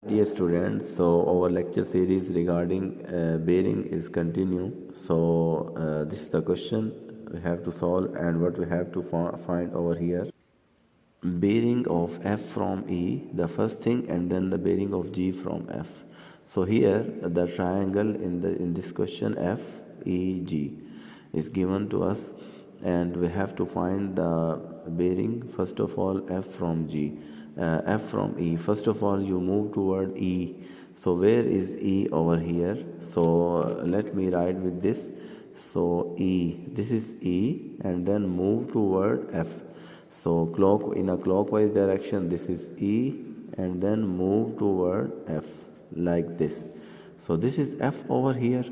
Dear students, so our lecture series regarding bearing is continue. So this is the question we have to solve and what we have to find over here. Bearing of F from E, the first thing, and then the bearing of G from F. So here the triangle in this question F E G is given to us, and we have to find the bearing first of all F from G. F from E. First of all, you move toward E. So where is E over here? So let me write with this. So E, this is E, and then move toward F. So in a clockwise direction, this is E, and then move toward F like this. So this is F over here.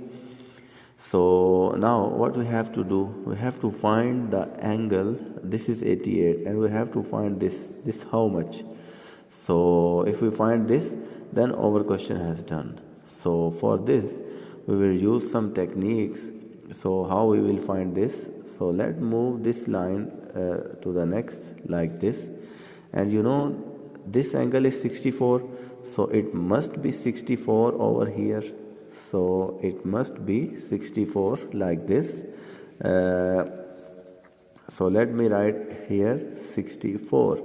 So now what we have to do, we have to find the angle. This is 88, and we have to find this how much. So if we find this, then our question has done. So for this we will use some techniques. So how we will find this? So let's move this line to the next like this, and you know this angle is 64, so it must be 64 over here. So it must be 64 like this. So let me write here 64,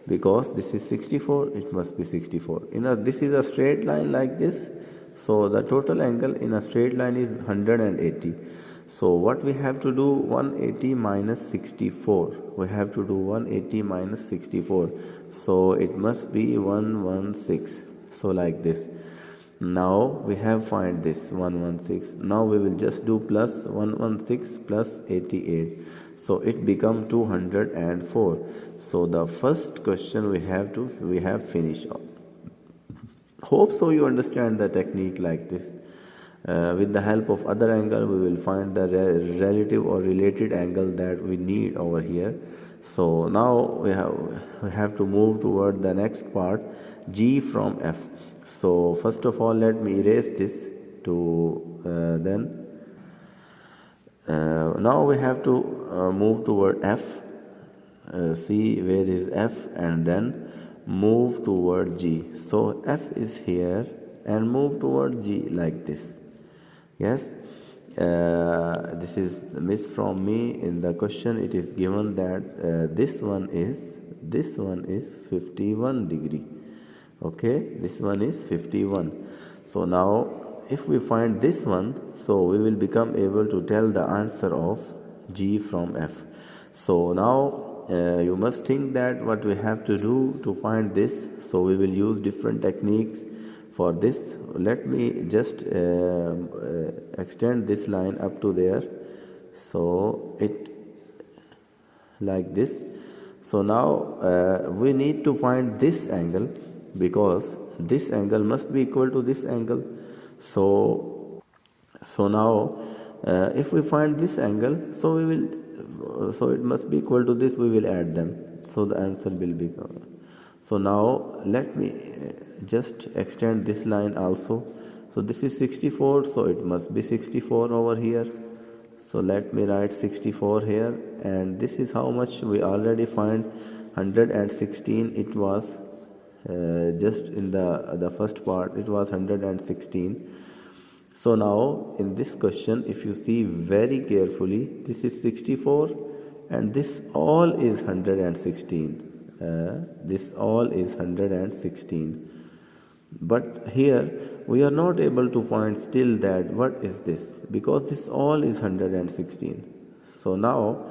because this is 64, it must be 64. This is a straight line like this, so the total angle in a straight line is 180. So what we have to do, 180 minus 64. We have to do 180 minus 64. So it must be 116. So like this. Now we have find this 116. Now we will just do plus 116 plus 88. So it become 204. So the first question we have finished. Hope so you understand the technique like this. With the help of other angle, we will find the relative or related angle that we need over here. So now we have to move toward the next part, G from F. So first of all, let me erase this to then. Now we have to move toward F. See where is F, and then move toward G. So F is here and move toward G like this. Yes, this is miss from me. In the question it is given that this one is 51 degree. Okay, this one is 51. So now if we find this one, so we will become able to tell the answer of G from F. So now you must think that what we have to do to find this. So we will use different techniques for this. Let me just extend this line up to there. So it like this. So now we need to find this angle, because this angle must be equal to this angle. So now if we find this angle, so it must be equal to this. We will add them, so the answer will be. So now let me just extend this line also. So this is 64, so it must be 64 over here. So let me write 64 here, and this is how much we already find. 116 it was. Just in the first part it was 116. So now in this question, if you see very carefully, this is 64 and this all is 116. This all is 116. But here we are not able to find still that what is this, because this all is 116. So now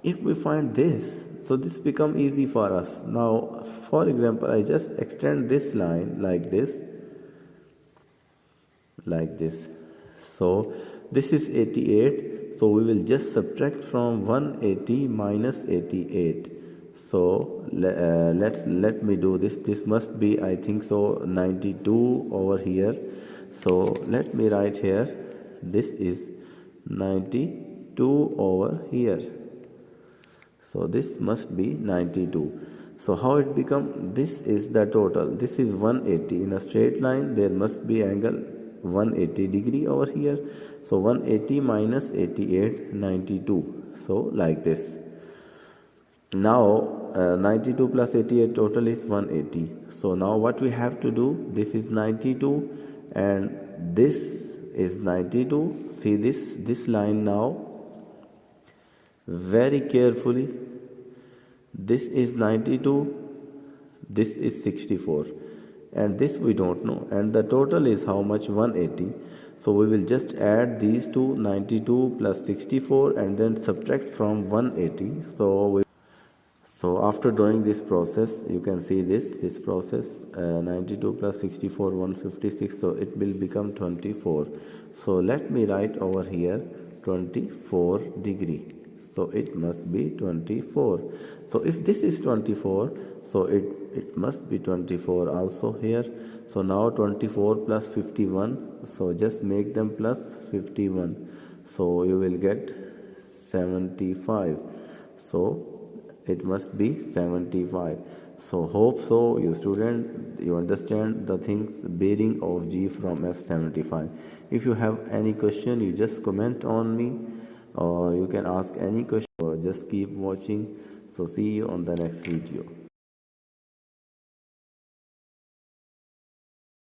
if we find this, so this become easy for us. Now for example, I just extend this line like this. So this is 88. So we will just subtract from 180 minus 88. So let me do this. This must be, I think so, 92 over here. So let me write here. This is 92 over here. So this must be 92. So how it become? This is the total. This is 180. In a straight line, there must be angle 180 degree over here. So 180 minus 88, 92. So like this. Now 92 plus 88 total is 180. So now what we have to do, this is 92 and this is 92. See this line now very carefully. This is 92, this is 64, and this we don't know, and the total is how much? 180. So we will just add these two, 92 plus 64, and then subtract from 180. So after doing this process, you can see this process, 92 plus 64, 156, so it will become 24. So let me write over here 24 degree. So it must be 24. So if this is 24, so it must be 24 also here. So now 24 plus 51, so just make them plus 51. So you will get 75. So it must be 75. So hope so you student you understand the things bearing of G from F75. If you have any question, you just comment on me, or you can ask any question, or just keep watching. So see you on the next video.